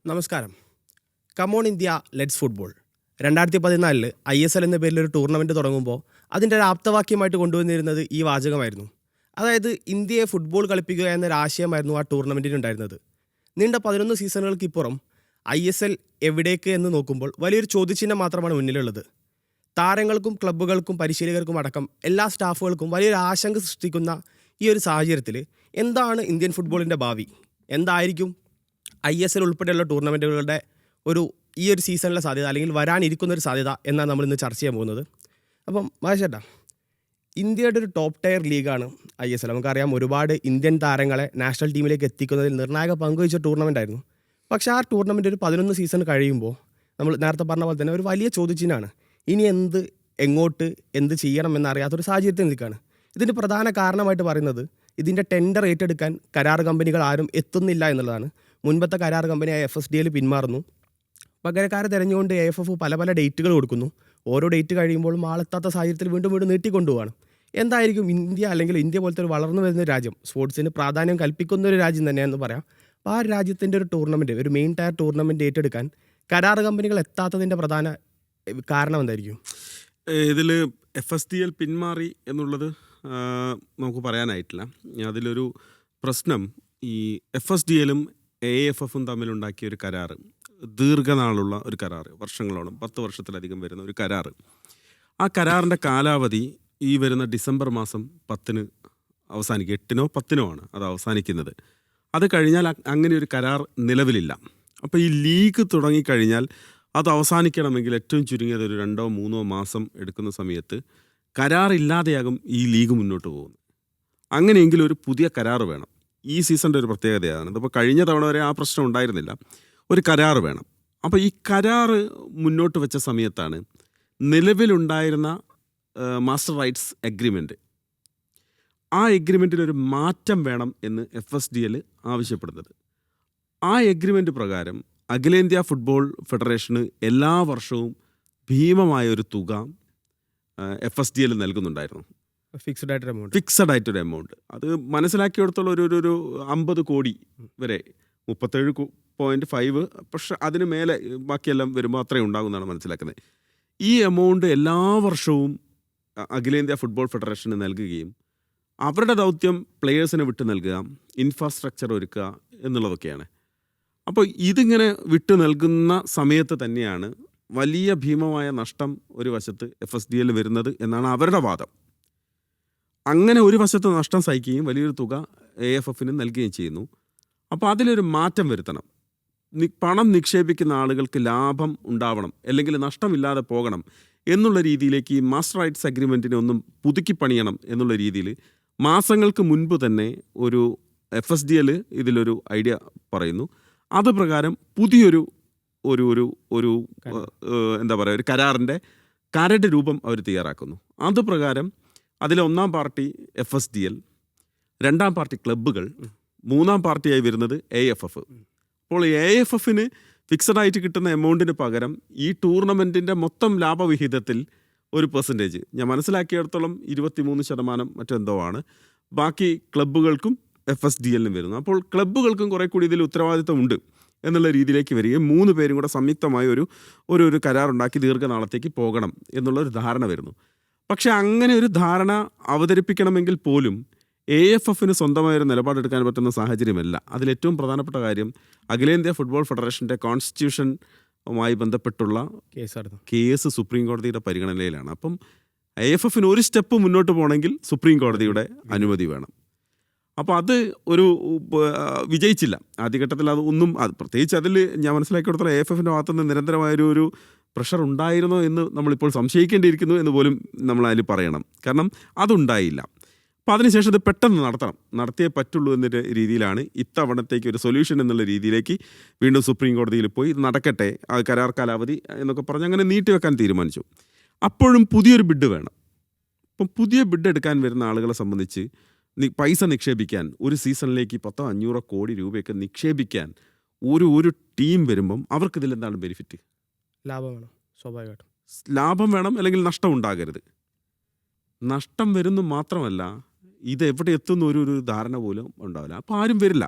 നമസ്കാരം. Come on India let's football 2014 ISL എന്ന പേരിൽ ഒരു ടൂർണമെൻറ്റ് തുടങ്ങുമ്പോൾ അതിൻ്റെ ഒരു ആപ്തവാക്യമായിട്ട് കൊണ്ടുവന്നിരുന്നത് ഈ വാചകമായിരുന്നു. അതായത് ഇന്ത്യയെ ഫുട്ബോൾ കളിപ്പിക്കുക എന്നൊരു ആശയമായിരുന്നു ആ ടൂർണമെൻറ്റിന് ഉണ്ടായിരുന്നത്. നീണ്ട 11 സീസണുകൾക്കിപ്പുറം ISL എവിടേക്ക് എന്ന് നോക്കുമ്പോൾ വലിയൊരു ചോദ്യചിഹ്നം മാത്രമാണ് മുന്നിലുള്ളത്. താരങ്ങൾക്കും ക്ലബ്ബുകൾക്കും പരിശീലകർക്കും അടക്കം എല്ലാ സ്റ്റാഫുകൾക്കും വലിയൊരു ആശങ്ക സൃഷ്ടിക്കുന്ന ഈ ഒരു സാഹചര്യത്തിൽ എന്താണ് ഇന്ത്യൻ ഫുട്ബോളിൻ്റെ ഭാവി, എന്തായിരിക്കും ISL ഉൾപ്പെടെയുള്ള ടൂർണമെൻറ്റുകളുടെ ഈ ഒരു സീസണിലെ സാധ്യത, അല്ലെങ്കിൽ വരാനിരിക്കുന്നൊരു സാധ്യത എന്നാണ് നമ്മൾ ഇന്ന് ചർച്ച ചെയ്യാൻ പോകുന്നത്. അപ്പം മഹേഷേട്ടാ, ഇന്ത്യയുടെ ഒരു ടോപ്പ് ടയർ ലീഗാണ് ISL. നമുക്കറിയാം, ഒരുപാട് ഇന്ത്യൻ താരങ്ങളെ നാഷണൽ ടീമിലേക്ക് എത്തിക്കുന്നതിൽ നിർണായക പങ്കുവഹിച്ച ടൂർണമെൻ്റ് ആയിരുന്നു. പക്ഷേ ആ ടൂർണമെൻറ്റ് ഒരു 11 സീസൺ കഴിയുമ്പോൾ നമ്മൾ നേരത്തെ പറഞ്ഞ പോലെ തന്നെ ഒരു വലിയ ചോദ്യചിഹ്നമാണ്. ഇനി എങ്ങോട്ട് എന്ത് ചെയ്യണം എന്നറിയാത്തൊരു സാഹചര്യത്തിൽ നിൽക്കുകയാണ്. ഇതിൻ്റെ പ്രധാന കാരണമായിട്ട് പറയുന്നത് ഇതിൻ്റെ ടെൻഡർ ഏറ്റെടുക്കാൻ കരാർ കമ്പനികൾ ആരും എത്തുന്നില്ല എന്നുള്ളതാണ്. മുൻപത്തെ കരാർ കമ്പനിയായ FSDL പിന്മാറുന്നു. പകരക്കാരെ തിരഞ്ഞുകൊണ്ട് AFF പല ഡേറ്റുകൾ കൊടുക്കുന്നു. ഓരോ ഡേറ്റ് കഴിയുമ്പോഴും ആളെത്താത്ത സാഹചര്യത്തിൽ വീണ്ടും നീട്ടിക്കൊണ്ടുപോവാണ്. എന്തായിരിക്കും ഇന്ത്യ പോലത്തെ ഒരു വളർന്നു വരുന്ന രാജ്യം, സ്പോർട്സിന് പ്രാധാന്യം കൽപ്പിക്കുന്ന ഒരു രാജ്യം തന്നെയാണെന്ന് പറയാം. അപ്പോൾ ആ രാജ്യത്തിൻ്റെ ഒരു ടൂർണമെൻറ്റ്, ഒരു മെയിൻ ടയർ ടൂർണമെൻറ്റ് ഏറ്റെടുക്കാൻ കരാർ കമ്പനികൾ എത്താത്തതിൻ്റെ പ്രധാന കാരണം എന്തായിരിക്കും? ഇതിൽ FSDL പിന്മാറി എന്നുള്ളത് നമുക്ക് പറയാനായിട്ടില്ല. അതിലൊരു പ്രശ്നം, ഈ FSDLും AFFും തമ്മിലുണ്ടാക്കിയ ഒരു കരാറ്, ദീർഘനാളുള്ള ഒരു കരാറ്, വർഷങ്ങളോളം 10 വർഷത്തിലധികം വരുന്ന ഒരു കരാറ്. ആ കരാറിൻ്റെ കാലാവധി ഈ വരുന്ന ഡിസംബർ മാസം 10-ന് അവസാനിക്കും. 8-നോ 10-നോ ആണ് അത് അവസാനിക്കുന്നത്. അത് കഴിഞ്ഞാൽ അങ്ങനെ ഒരു കരാർ നിലവിലില്ല. അപ്പോൾ ഈ ലീഗ് തുടങ്ങിക്കഴിഞ്ഞാൽ അത് അവസാനിക്കണമെങ്കിൽ ഏറ്റവും ചുരുങ്ങിയത് ഒരു 2-3 മാസം എടുക്കുന്ന സമയത്ത് കരാറില്ലാതെയാകും ഈ ലീഗ് മുന്നോട്ട് പോകുന്നത്. അങ്ങനെയെങ്കിൽ ഒരു പുതിയ കരാർ വേണം. ഈ സീസണിൻ്റെ ഒരു പ്രത്യേകതയാണ്. അപ്പോൾ കഴിഞ്ഞ തവണ വരെ ആ പ്രശ്നം ഉണ്ടായിരുന്നില്ല. ഒരു കരാർ വേണം. അപ്പോൾ ഈ കരാർ മുന്നോട്ട് വെച്ച സമയത്താണ് നിലവിലുണ്ടായിരുന്ന മാസ്റ്റർ റൈറ്റ്സ് എഗ്രിമെൻറ്റ്, ആ എഗ്രിമെൻറ്റിനൊരു മാറ്റം വേണം എന്ന് FSDL ആവശ്യപ്പെടുന്നത്. ആ എഗ്രിമെൻ്റ് പ്രകാരം അഖിലേന്ത്യാ ഫുട്ബോൾ ഫെഡറേഷന് എല്ലാ വർഷവും ഭീമമായ ഒരു തുക FSDL നൽകുന്നുണ്ടായിരുന്നു. ഫിക്സഡ് ആയിട്ടൊരു എമൗണ്ട്. അത് മനസ്സിലാക്കിയെടുത്തോളം ഒരു 50 കോടി വരെ, 37.5, പക്ഷെ അതിന് മേലെ ബാക്കിയെല്ലാം വരുമ്പോൾ അത്രയും ഉണ്ടാകുമെന്നാണ് മനസ്സിലാക്കുന്നത്. ഈ എമൗണ്ട് എല്ലാ വർഷവും അഖിലേന്ത്യാ ഫുട്ബോൾ ഫെഡറേഷന് നൽകുകയും അവരുടെ ദൗത്യം പ്ലെയേഴ്സിനെ വിട്ടു നൽകുക, ഇൻഫ്രാസ്ട്രക്ചർ ഒരുക്കുക എന്നുള്ളതൊക്കെയാണ്. അപ്പോൾ ഇതിങ്ങനെ വിട്ടു നൽകുന്ന സമയത്ത് തന്നെയാണ് വലിയ ഭീമമായ നഷ്ടം ഒരു വശത്ത് FSDL വരുന്നത് എന്നാണ് അവരുടെ വാദം. അങ്ങനെ ഒരു വശത്ത് നഷ്ടം സഹിക്കുകയും വലിയൊരു തുക AFFന് നൽകുകയും ചെയ്യുന്നു. അപ്പോൾ അതിലൊരു മാറ്റം വരുത്തണം. പണം നിക്ഷേപിക്കുന്ന ആളുകൾക്ക് ലാഭം ഉണ്ടാവണം, അല്ലെങ്കിൽ നഷ്ടമില്ലാതെ പോകണം എന്നുള്ള രീതിയിലേക്ക് ഈ മാസ്റ്റർ റൈറ്റ്സ് അഗ്രിമെൻറ്റിനെ ഒന്നും പുതുക്കി പണിയണം എന്നുള്ള രീതിയിൽ മാസങ്ങൾക്ക് മുൻപ് തന്നെ ഒരു FSDL ഇതിലൊരു ഐഡിയ പറയുന്നു. അത് പ്രകാരം പുതിയൊരു ഒരു എന്താ പറയുക, ഒരു കരാറിൻ്റെ കരട് രൂപം അവർ തയ്യാറാക്കുന്നു. അത് പ്രകാരം അതിലെ 1-ാം പാർട്ടി FSDL, 2-ാം പാർട്ടി ക്ലബ്ബുകൾ, 3-ാം പാർട്ടിയായി വരുന്നത് AFF. അപ്പോൾ AFFന് ഫിക്സഡായിട്ട് കിട്ടുന്ന എമൗണ്ടിന് പകരം ഈ ടൂർണമെൻറ്റിൻ്റെ മൊത്തം ലാഭവിഹിതത്തിൽ ഒരു പെർസെൻറ്റേജ്, ഞാൻ മനസ്സിലാക്കിയിടത്തോളം 23% മറ്റെന്തോ ആണ്, ബാക്കി ക്ലബ്ബുകൾക്കും FSDLനും വരുന്നു. അപ്പോൾ ക്ലബ്ബുകൾക്കും കുറേ കൂടി ഇതിൽ ഉത്തരവാദിത്തം ഉണ്ട് എന്നുള്ള രീതിയിലേക്ക് വരികയും 3 പേരും കൂടെ സംയുക്തമായി ഒരു കരാറുണ്ടാക്കി ദീർഘനാളത്തേക്ക് പോകണം എന്നുള്ളൊരു ധാരണ വരുന്നു. പക്ഷേ അങ്ങനെ ഒരു ധാരണ അവതരിപ്പിക്കണമെങ്കിൽ പോലും AFFന് സ്വന്തമായൊരു നിലപാടെടുക്കാൻ പറ്റുന്ന സാഹചര്യമല്ല. അതിലേറ്റവും പ്രധാനപ്പെട്ട കാര്യം, അഖിലേന്ത്യാ ഫുട്ബോൾ ഫെഡറേഷൻ്റെ കോൺസ്റ്റിറ്റ്യൂഷനുമായി ബന്ധപ്പെട്ടുള്ള കേസ് സുപ്രീം കോടതിയുടെ പരിഗണനയിലാണ്. അപ്പം AFFന് ഒരു സ്റ്റെപ്പ് മുന്നോട്ട് പോകണമെങ്കിൽ സുപ്രീം കോടതിയുടെ അനുമതി വേണം. അപ്പോൾ അത് വിജയിച്ചില്ല ആദ്യഘട്ടത്തിൽ. അത് ഒന്നും പ്രത്യേകിച്ച് അതിൽ ഞാൻ മനസ്സിലാക്കിയെടുത്തോളം AFFൻ്റെ ഭാഗത്തുനിന്ന് നിരന്തരമായൊരു പ്രഷർ ഉണ്ടായിരുന്നോ എന്ന് നമ്മളിപ്പോൾ സംശയിക്കേണ്ടിയിരിക്കുന്നു എന്ന് പോലും നമ്മൾ അതിൽ പറയണം. കാരണം അതുണ്ടായില്ല. അപ്പോൾ അതിനുശേഷം ഇത് പെട്ടെന്ന് നടത്തിയേ പറ്റുള്ളൂ എന്നൊരു രീതിയിലാണ് ഇത്തവണത്തേക്ക് ഒരു സൊല്യൂഷൻ എന്നുള്ള രീതിയിലേക്ക് വീണ്ടും സുപ്രീം കോടതിയിൽ പോയി ഇത് നടക്കട്ടെ, ആ കരാർ കാലാവധി എന്നൊക്കെ പറഞ്ഞ് അങ്ങനെ നീട്ടിവെക്കാൻ തീരുമാനിച്ചു. അപ്പോഴും പുതിയൊരു ബിഡ് വേണം. അപ്പം പുതിയ ബിഡ് എടുക്കാൻ വരുന്ന ആളുകളെ സംബന്ധിച്ച് പൈസ നിക്ഷേപിക്കാൻ, ഒരു സീസണിലേക്ക് 500 കോടി രൂപയൊക്കെ നിക്ഷേപിക്കാൻ ഒരു ടീം വരുമ്പം അവർക്കിതിലെന്താണ് ബെനിഫിറ്റ്? ലാഭം വേണം, സ്വാഭാവികമായിട്ടും ലാഭം വേണം, അല്ലെങ്കിൽ നഷ്ടം ഉണ്ടാകരുത്. നഷ്ടം വരുന്നു മാത്രമല്ല, ഇത് എവിടെ എത്തുന്ന ഒരു ധാരണ പോലും ഉണ്ടാവില്ല. അപ്പോൾ ആരും വരില്ല.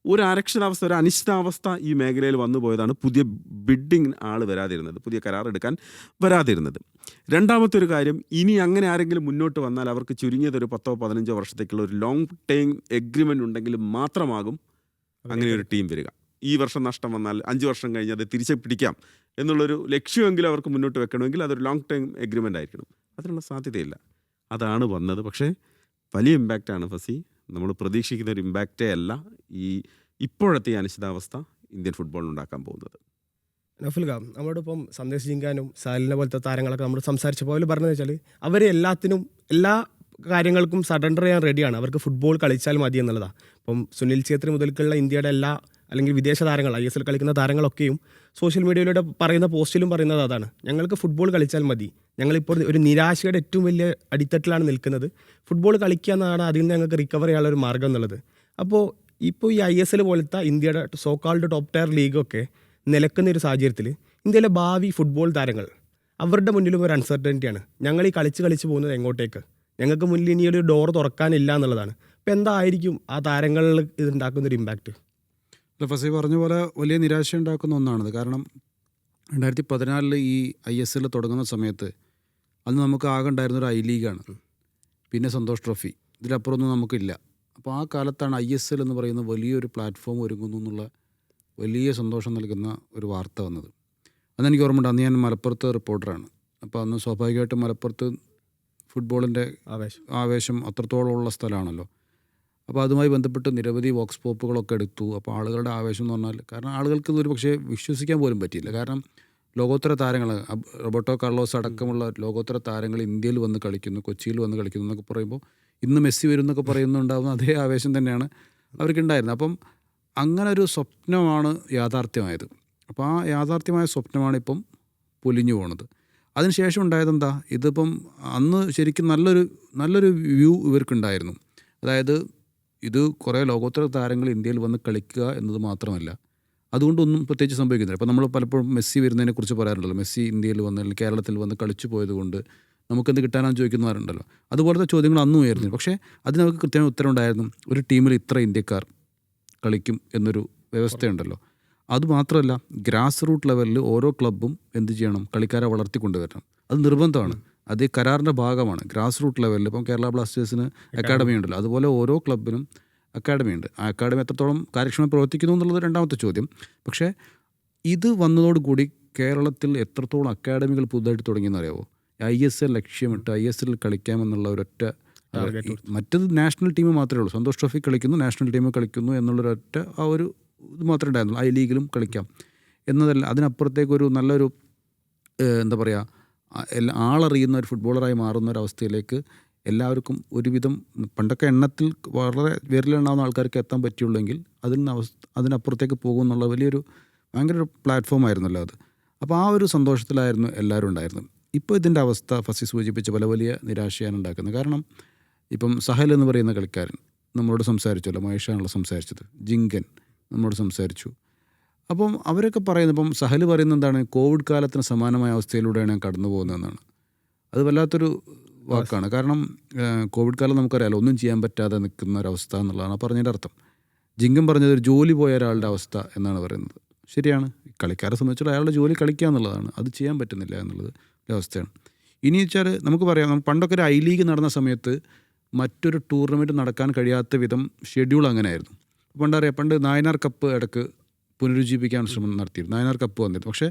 ഒരു അരക്ഷിതാവസ്ഥ, ഒരു അനിശ്ചിതാവസ്ഥ ഈ മേഖലയിൽ വന്നു പോയതാണ് പുതിയ ബിഡിങ് ആൾ വരാതിരുന്നത്, പുതിയ കരാർ എടുക്കാൻ വരാതിരുന്നത്. രണ്ടാമത്തെ ഒരു കാര്യം, ഇനി അങ്ങനെ ആരെങ്കിലും മുന്നോട്ട് വന്നാൽ അവർക്ക് ചുരുങ്ങിയത് ഒരു 10-15 വർഷത്തേക്കുള്ള ഒരു ലോങ് ടൈം എഗ്രിമെൻ്റ് ഉണ്ടെങ്കിൽ മാത്രമാകും അങ്ങനെ ഒരു ടീം വരിക. ഈ വർഷം നഷ്ടം വന്നാൽ 5 വർഷം കഴിഞ്ഞ് അത് തിരിച്ച് പിടിക്കാം എന്നുള്ളൊരു ലക്ഷ്യമെങ്കിലും അവർക്ക് മുന്നോട്ട് വെക്കണമെങ്കിൽ അതൊരു ലോങ് ടൈം എഗ്രിമെൻ്റ് ആയിരിക്കണം. അതിനുള്ള സാധ്യതയില്ല. അതാണ് വന്നത്. പക്ഷേ വലിയ ഇമ്പാക്റ്റാണ് ഫസി. നമ്മൾ പ്രതീക്ഷിക്കുന്ന ഒരു ഇമ്പാക്റ്റേ അല്ല ഈ ഇപ്പോഴത്തെ ഈ അനിശ്ചിതാവസ്ഥ ഇന്ത്യൻ ഫുട്ബോളിൽ ഉണ്ടാക്കാൻ പോകുന്നത്. നഫുൽ ഖാൻ, നമ്മളോടൊപ്പം സന്ദേശ് ജിങ്കാനും സാലിനെ പോലത്തെ താരങ്ങളൊക്കെ നമ്മൾ സംസാരിച്ചപ്പോൾ അവർ പറഞ്ഞതെന്ന് വെച്ചാൽ അവർ എല്ലാ കാര്യങ്ങൾക്കും സറണ്ടർ ചെയ്യാൻ റെഡിയാണ്, അവർക്ക് ഫുട്ബോൾ കളിച്ചാൽ മതി എന്നുള്ളതാണ്. ഇപ്പം സുനിൽ ഛേത്രി മുതൽക്കുള്ള ഇന്ത്യയുടെ അല്ലെങ്കിൽ വിദേശ താരങ്ങൾ, ISL കളിക്കുന്ന താരങ്ങളൊക്കെയും സോഷ്യൽ മീഡിയയിലൂടെ പറയുന്ന പോസ്റ്റിലും പറയുന്നത് അതാണ്, ഞങ്ങൾക്ക് ഫുട്ബോൾ കളിച്ചാൽ മതി, ഞങ്ങളിപ്പോൾ ഒരു നിരാശയുടെ ഏറ്റവും വലിയ അടിത്തട്ടിലാണ് നിൽക്കുന്നത്, ഫുട്ബോൾ കളിക്കുക എന്നതാണ് അതിൽ നിന്ന് ഞങ്ങൾക്ക് റിക്കവർ ചെയ്യാനുള്ള ഒരു മാർഗ്ഗം എന്നുള്ളത്. അപ്പോൾ ഇപ്പോൾ ഈ ISL പോലത്തെ ഇന്ത്യയുടെ സോക്കാൾഡ് ടോപ്പ് ടയർ ലീഗൊക്കെ നിലക്കുന്ന ഒരു സാഹചര്യത്തിൽ ഇന്ത്യയിലെ ഭാവി ഫുട്ബോൾ താരങ്ങൾ അവരുടെ മുന്നിലും ഒരു അൺസർട്ടനിറ്റിയാണ്. ഞങ്ങൾ ഈ കളിച്ച് പോകുന്നത് എങ്ങോട്ടേക്ക്, ഞങ്ങൾക്ക് മുന്നിൽ ഇനിയൊരു ഡോർ തുറക്കാനില്ല എന്നുള്ളതാണ്. അപ്പോൾ എന്തായിരിക്കും ആ താരങ്ങളിൽ ഇതുണ്ടാക്കുന്നൊരു ഇമ്പാക്റ്റ്? ഫസി പറഞ്ഞ പോലെ വലിയ നിരാശ ഉണ്ടാക്കുന്ന ഒന്നാണത്. കാരണം 2014 ഈ ISL തുടങ്ങുന്ന സമയത്ത് അന്ന് നമുക്ക് ആകെ ഉണ്ടായിരുന്നൊരു I ലീഗാണ്, പിന്നെ സന്തോഷ് ട്രോഫി, ഇതിലപ്പുറമൊന്നും നമുക്കില്ല. അപ്പോൾ ആ കാലത്താണ് ISL എന്ന് പറയുന്ന വലിയൊരു പ്ലാറ്റ്ഫോം ഒരുങ്ങുന്നു എന്നുള്ള വലിയ സന്തോഷം നൽകുന്ന ഒരു വാർത്ത വന്നത്. അതെനിക്ക് ഓർമ്മയുണ്ട്. അന്ന് ഞാൻ മലപ്പുറത്ത് റിപ്പോർട്ടറാണ്. അപ്പോൾ അന്ന് സ്വാഭാവികമായിട്ടും മലപ്പുറത്ത് ഫുട്ബോളിൻ്റെ ആവേശം അത്രത്തോളമുള്ള സ്ഥലമാണല്ലോ. അപ്പോൾ അതുമായി ബന്ധപ്പെട്ട് നിരവധി വോക്സ് പോപ്പുകളൊക്കെ എടുത്തു. അപ്പോൾ ആളുകളുടെ ആവേശം എന്ന് പറഞ്ഞാൽ, കാരണം ആളുകൾക്ക് ഇതൊരു പക്ഷേ വിശ്വസിക്കാൻ പോലും പറ്റിയില്ല. കാരണം ലോകോത്തര താരങ്ങൾ, റോബർട്ടോ കാർലോസ് അടക്കമുള്ള ലോകോത്തര താരങ്ങൾ ഇന്ത്യയിൽ വന്ന് കളിക്കുന്നു, കൊച്ചിയിൽ വന്ന് കളിക്കുന്നു എന്നൊക്കെ പറയുമ്പോൾ ഇന്ന് മെസ്സി വരും എന്നൊക്കെ പറയുന്നുണ്ടാകുന്ന അതേ ആവേശം തന്നെയാണ് അവർക്കുണ്ടായിരുന്നത്. അപ്പം അങ്ങനെ ഒരു സ്വപ്നമാണ് യാഥാർത്ഥ്യമായത്. അപ്പോൾ ആ യാഥാർത്ഥ്യമായ സ്വപ്നമാണ് ഇപ്പം പൊലിഞ്ഞു പോണത്. അതിനുശേഷം ഉണ്ടായതെന്താ, ഇതിപ്പം അന്ന് ശരിക്കും നല്ലൊരു വ്യൂ ഇവർക്കുണ്ടായിരുന്നു. അതായത് ഇത് കുറേ ലോകോത്തര താരങ്ങൾ ഇന്ത്യയിൽ വന്ന് കളിക്കുക എന്നത് മാത്രമല്ല, അതുകൊണ്ടൊന്നും പ്രത്യേകിച്ച് സംഭവിക്കുന്നില്ല. ഇപ്പോൾ നമ്മൾ പലപ്പോഴും മെസ്സി വരുന്നതിനെക്കുറിച്ച് പറയാറുണ്ടല്ലോ, മെസ്സി ഇന്ത്യയിൽ വന്ന് അല്ലെങ്കിൽ കേരളത്തിൽ വന്ന് കളിച്ചു പോയതുകൊണ്ട് നമുക്കെന്ത് കിട്ടാനാണെന്ന് ചോദിക്കുന്നവരുണ്ടല്ലോ. അതുപോലത്തെ ചോദ്യങ്ങൾ അന്നും ഉയർന്നു. പക്ഷേ അതിനവർക്ക് കൃത്യമായ ഉത്തരം ഉണ്ടായിരുന്നു. ഒരു ടീമിൽ ഇത്ര ഇന്ത്യക്കാർ കളിക്കും എന്നൊരു വ്യവസ്ഥയുണ്ടല്ലോ. അതുമാത്രമല്ല, ഗ്രാസ് റൂട്ട് ലെവലിൽ ഓരോ ക്ലബ്ബും എന്ത് ചെയ്യണം, കളിക്കാരെ വളർത്തിക്കൊണ്ടുവരണം. അത് നിർബന്ധമാണ്. അത് ഈ കരാറിൻ്റെ ഭാഗമാണ്. ഗ്രാസ് റൂട്ട് ലെവലിൽ ഇപ്പം കേരള ബ്ലാസ്റ്റേഴ്സിന് അക്കാഡമി ഉണ്ടല്ലോ, അതുപോലെ ഓരോ ക്ലബിനും അക്കാഡമി ഉണ്ട്. ആ അക്കാഡമി എത്രത്തോളം കാര്യക്ഷമമായി പ്രവർത്തിക്കുന്നു എന്നുള്ളത് രണ്ടാമത്തെ ചോദ്യം. പക്ഷേ ഇത് വന്നതോടുകൂടി കേരളത്തിൽ എത്രത്തോളം അക്കാഡമികൾ പുതുതായിട്ട് തുടങ്ങിയെന്ന് അറിയാമോ? ISL ലക്ഷ്യമിട്ട് ISL കളിക്കാമെന്നുള്ള ഒരൊറ്റ, മറ്റത് നാഷണൽ ടീം മാത്രമേ ഉള്ളൂ. സന്തോഷ് ട്രോഫി കളിക്കുന്നു, നാഷണൽ ടീം കളിക്കുന്നു എന്നുള്ളൊരൊറ്റ ആ ഒരു ഇത് മാത്രമേ ഉണ്ടായിരുന്നുള്ളൂ. I ലീഗിലും കളിക്കാം എന്നതല്ല, അതിനപ്പുറത്തേക്കൊരു നല്ലൊരു എന്താ പറയുക, ആളറിയുന്ന ഒരു ഫുട്ബോളറായി മാറുന്ന ഒരവസ്ഥയിലേക്ക് എല്ലാവർക്കും ഒരുവിധം, പണ്ടൊക്കെ എണ്ണത്തിൽ വളരെ വിരലുണ്ടാകുന്ന ആൾക്കാർക്ക് എത്താൻ പറ്റുള്ളെങ്കിൽ അതിനപ്പുറത്തേക്ക് പോകുമെന്നുള്ള വലിയൊരു ഭയങ്കര ഒരു പ്ലാറ്റ്ഫോമായിരുന്നല്ലോ അത്. അപ്പോൾ ആ ഒരു സന്തോഷത്തിലായിരുന്നു എല്ലാവരും ഉണ്ടായിരുന്നത്. ഇപ്പോൾ ഇതിൻ്റെ അവസ്ഥ ഫസി സൂചിപ്പിച്ച വലിയ നിരാശയാണ് ഉണ്ടാക്കുന്നത്. കാരണം ഇപ്പം സഹൽ എന്ന് പറയുന്ന കളിക്കാരൻ നമ്മളോട് സംസാരിച്ചല്ലോ, മഹേഷാണല്ലോ സംസാരിച്ചത്, ജിങ്കൻ നമ്മളോട് സംസാരിച്ചു. അപ്പം അവരൊക്കെ പറയുന്നത്, ഇപ്പം സഹൽ പറയുന്നത് എന്താണ്, കോവിഡ് കാലത്തിന് സമാനമായ അവസ്ഥയിലൂടെയാണ് ഞാൻ കടന്നു പോകുന്നതെന്നാണ്. അത് വല്ലാത്തൊരു വാക്കാണ്. കാരണം കോവിഡ് കാലം നമുക്കറിയാമല്ലോ, ഒന്നും ചെയ്യാൻ പറ്റാതെ നിൽക്കുന്ന ഒരവസ്ഥ എന്നുള്ളതാണ് പറഞ്ഞതിൻ്റെ അർത്ഥം. ജിങ്കൻ പറഞ്ഞത് ഒരു ജോലി പോയ ഒരാളുടെ അവസ്ഥ എന്നാണ് പറയുന്നത്. ശരിയാണ്, കളിക്കാരെ സംബന്ധിച്ചുള്ള അയാളുടെ ജോലി കളിക്കുക എന്നുള്ളതാണ്, അത് ചെയ്യാൻ പറ്റുന്നില്ല എന്നുള്ളത് അവസ്ഥയാണ്. ഇനി വെച്ചാൽ നമുക്ക് പറയാം, പണ്ടൊക്കെ ഒരു I ലീഗ് നടന്ന സമയത്ത് മറ്റൊരു ടൂർണമെൻറ്റ് നടക്കാൻ കഴിയാത്ത വിധം ഷെഡ്യൂൾ അങ്ങനെയായിരുന്നു. പണ്ട് നായനാർ കപ്പ് ഇടയ്ക്ക് പുനരുജ്ജീവിക്കാൻ ശ്രമം നടത്തിയിരുന്നു. നായനാർ കപ്പ് വന്നിരുന്നു. പക്ഷേ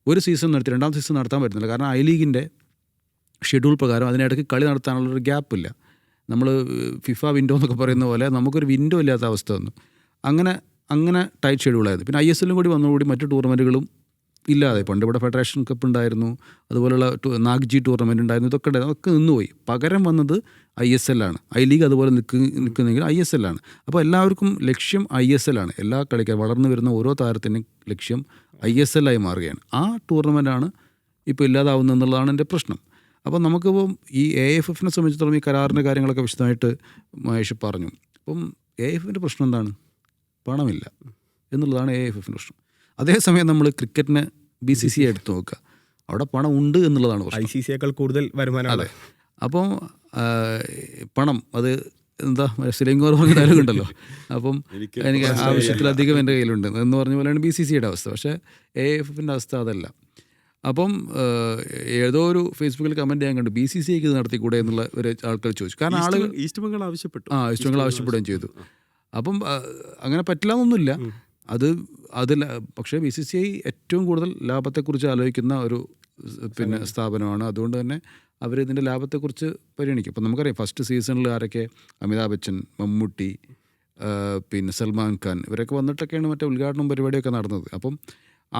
ഒരു സീസൺ നടത്തി, രണ്ടാമത്തെ സീസൺ നടത്താൻ പറ്റുന്നില്ല. കാരണം I ലീഗിൻ്റെ ഷെഡ്യൂൾ പ്രകാരം അതിനിടയ്ക്ക് കളി നടത്താനുള്ളൊരു ഗ്യാപ്പില്ല. നമ്മൾ ഫിഫ വിൻഡോ എന്നൊക്കെ പറയുന്ന പോലെ നമുക്കൊരു വിൻഡോ ഇല്ലാത്ത അവസ്ഥ വന്നു. അങ്ങനെ ടൈറ്റ് ഷെഡ്യൂളായിരുന്നു. പിന്നെ ISL കൂടി വന്നതോടുകൂടി മറ്റു ടൂർണമെൻറ്റുകളും ഇല്ലാതെ, പണ്ട് ഇവിടെ ഫെഡറേഷൻ കപ്പ് ഉണ്ടായിരുന്നു, അതുപോലെയുള്ള നാഗ്ജി ടൂർണമെൻറ്റ് ഉണ്ടായിരുന്നു, ഇതൊക്കെ ഉണ്ടായിരുന്നു, അതൊക്കെ നിന്നുപോയി. പകരം വന്നത് ISL ആണ്. I ലീഗ് അതുപോലെ നിൽക്കുന്നെങ്കിൽ ISL ആണ്. അപ്പോൾ എല്ലാവർക്കും ലക്ഷ്യം ISL ആണ്. എല്ലാ കളിക്കാരും വളർന്നു വരുന്ന ഓരോ താരത്തിനും ലക്ഷ്യം ISL ആയി മാറുകയാണ്. ആ ടൂർണമെൻറ്റാണ് ഇപ്പോൾ ഇല്ലാതാവുന്നത് എന്നുള്ളതാണ് എൻ്റെ പ്രശ്നം. അപ്പോൾ നമുക്കിപ്പം ഈ AIFFനെ സംബന്ധിച്ചിടത്തോളം ഈ കരാറിൻ്റെ കാര്യങ്ങളൊക്കെ വിശദമായിട്ട് മഹേഷ് പറഞ്ഞു. അപ്പം AIFFിൻ്റെ പ്രശ്നം എന്താണ്? പണമില്ല എന്നുള്ളതാണ് AIFFിൻ്റെ പ്രശ്നം. അതേസമയം നമ്മൾ ക്രിക്കറ്റിനെ BCCI എടുത്ത് നോക്കുക, അവിടെ പണം ഉണ്ട് എന്നുള്ളതാണ് പ്രശ്നം. ICCയേക്കാൾ കൂടുതൽ വരുമാനം. അതെ. അപ്പോൾ പണം അത് എന്താ സിലിംഗോർ പറഞ്ഞ ഡയലോഗ് ഉണ്ടല്ലോ. അപ്പം എനിക്ക് ആവശ്യത്തിലധികം എൻ്റെ കയ്യിലുണ്ട് എന്ന് പറഞ്ഞ പോലെയാണ് BCCIയുടെ അവസ്ഥ. പക്ഷേ AIFFൻ്റെ അവസ്ഥ അതല്ല. അപ്പം ഏതോ ഒരു ഫേസ്ബുക്കിൽ കമൻറ്റ് ചെയ്യാൻ കണ്ടു BCCIക്ക് ഇത് നടത്തിക്കൂടെ എന്നുള്ള ഒരു ആൾക്കാർ ചോദിച്ചു. കാരണം ആളുകൾ ഈസ്റ്റ് ബംഗാൾ ആവശ്യപ്പെട്ടു. ഈസ്റ്റ് ബംഗാൾ ആവശ്യപ്പെടുകയും ചെയ്തു. അപ്പം അങ്ങനെ പറ്റില്ല എന്നൊന്നുമില്ല. അതിൽ പക്ഷേ BCCI ഏറ്റവും കൂടുതൽ ലാഭത്തെക്കുറിച്ച് ആലോചിക്കുന്ന ഒരു പിന്നെ സ്ഥാപനമാണ്. അതുകൊണ്ട് തന്നെ അവർ ഇതിൻ്റെ ലാഭത്തെക്കുറിച്ച് പരിഗണിക്കും. ഇപ്പം നമുക്കറിയാം ഫസ്റ്റ് സീസണിൽ ആരൊക്കെ, അമിതാഭ് ബച്ചൻ, മമ്മൂട്ടി, പിന്നെ സൽമാൻ ഖാൻ, ഇവരൊക്കെ വന്നിട്ടൊക്കെയാണ് മറ്റേ ഉദ്ഘാടനം പരിപാടിയൊക്കെ നടന്നത്. അപ്പം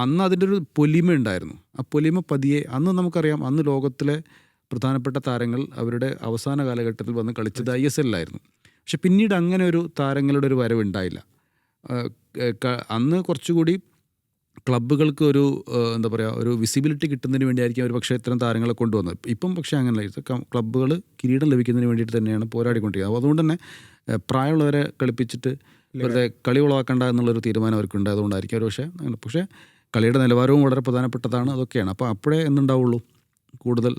അന്ന് അതിൻ്റെ ഒരു പൊലിമ ഉണ്ടായിരുന്നു. ആ പൊലിമ പതിയെ അന്ന് നമുക്കറിയാം, അന്ന് ലോകത്തിലെ പ്രധാനപ്പെട്ട താരങ്ങൾ അവരുടെ അവസാന കാലഘട്ടത്തിൽ വന്ന് കളിച്ചത് ISLലായിരുന്നു. പക്ഷെ പിന്നീട് അങ്ങനെ ഒരു താരങ്ങളുടെ ഒരു വരവുണ്ടായില്ല. അന്ന് കുറച്ചുകൂടി ക്ലബ്ബുകൾക്ക് ഒരു എന്താ പറയുക, ഒരു വിസിബിലിറ്റി കിട്ടുന്നതിന് വേണ്ടിയായിരിക്കും അവർ പക്ഷേ ഇത്തരം താരങ്ങളെ കൊണ്ടുവന്നത്. ഇപ്പം പക്ഷേ അങ്ങനെയല്ല. ക്ലബ്ബുകൾ കിരീടം ലഭിക്കുന്നതിന് വേണ്ടിയിട്ട് തന്നെയാണ് പോരാടിക്കൊണ്ടിരിക്കുന്നത്. അപ്പോൾ അതുകൊണ്ട് തന്നെ പ്രായമുള്ളവരെ കളിപ്പിച്ചിട്ട് വെറുതെ കളി ഉളവാക്കണ്ട എന്നുള്ളൊരു തീരുമാനം അവർക്കുണ്ട്. അതുകൊണ്ടായിരിക്കും അവർ പക്ഷേ കളിയുടെ നിലവാരവും വളരെ പ്രധാനപ്പെട്ടതാണ്. അതൊക്കെയാണ്. അപ്പോൾ അപ്പോഴേ എന്തുണ്ടാവുള്ളൂ, കൂടുതൽ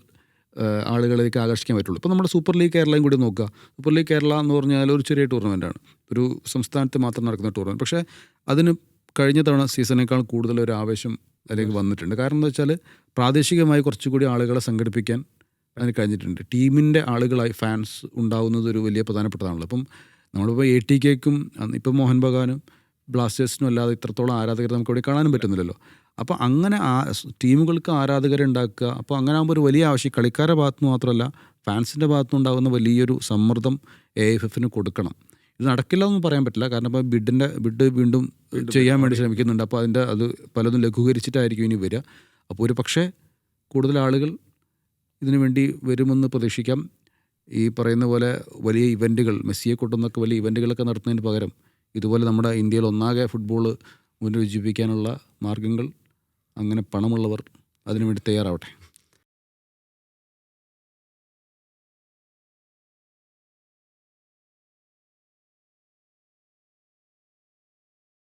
ആളുകളിലേക്ക് ആകർഷിക്കാൻ പറ്റുള്ളൂ. ഇപ്പോൾ നമ്മുടെ സൂപ്പർ ലീഗ് കേരളയും കൂടി നോക്കുക. സൂപ്പർ ലീഗ് കേരള എന്ന് പറഞ്ഞാൽ ഒരു ചെറിയ ടൂർണമെൻറ്റാണ്, ഒരു സംസ്ഥാനത്ത് മാത്രം നടക്കുന്ന ടൂർണമെൻറ്റ്. പക്ഷേ അതിന് കഴിഞ്ഞ തവണ സീസണേക്കാൾ കൂടുതൽ ഒരു ആവേശം അതിലേക്ക് വന്നിട്ടുണ്ട്. കാരണം എന്താ വെച്ചാൽ പ്രാദേശികമായി കുറച്ചുകൂടി ആളുകളെ സംഘടിപ്പിക്കാൻ അതിന് കഴിഞ്ഞിട്ടുണ്ട്. ടീമിൻ്റെ ആളുകളായി ഫാൻസ് ഉണ്ടാകുന്നത് ഒരു വലിയ പ്രധാനപ്പെട്ടതാണല്ലോ. അപ്പം നമ്മളിപ്പോൾ ATKയ്ക്കും ഇപ്പം മോഹൻ ബഗാനും ബ്ലാസ്റ്റേഴ്സിനും അല്ലാതെ ഇത്രത്തോളം ആരാധകർ നമുക്ക് ഇവിടെ കാണാനും പറ്റുന്നില്ലല്ലോ. അപ്പോൾ അങ്ങനെ ടീമുകൾക്ക് ആരാധകരെ ഉണ്ടാക്കുക. അപ്പോൾ അങ്ങനെ ആകുമ്പോൾ ഒരു വലിയ ആവശ്യം കളിക്കാരുടെ ഭാഗത്തുനിന്ന് മാത്രമല്ല ഫാൻസിൻ്റെ ഭാഗത്തുനിന്ന് ഉണ്ടാകുന്ന വലിയൊരു സമ്മർദ്ദം AIFFന് കൊടുക്കണം. ഇത് നടക്കില്ല എന്ന് പറയാൻ പറ്റില്ല. കാരണം ഇപ്പോൾ ബിഡ് വീണ്ടും ചെയ്യാൻ വേണ്ടി ശ്രമിക്കുന്നുണ്ട്. അപ്പോൾ അത് പലതും ലഘൂകരിച്ചിട്ടായിരിക്കും ഇനി വരിക. അപ്പോൾ ഒരു പക്ഷേ കൂടുതൽ ആളുകൾ ഇതിനു വേണ്ടി വരുമെന്ന് പ്രതീക്ഷിക്കാം. ഈ പറയുന്ന പോലെ വലിയ ഇവൻറ്റുകൾ, മെസ്സിയെ കൊണ്ടുവന്നൊക്കെ വലിയ ഇവൻറ്റുകളൊക്കെ നടത്തുന്നതിന് പകരം ഇതുപോലെ നമ്മുടെ ഇന്ത്യയിൽ ഒന്നാകെ ഫുട്ബോൾ പുനരുജ്ജീവിപ്പിക്കാനുള്ള മാർഗ്ഗങ്ങൾ അങ്ങനെ പണമുള്ളവർ അതിനുവേണ്ടി തയ്യാറാവട്ടെ.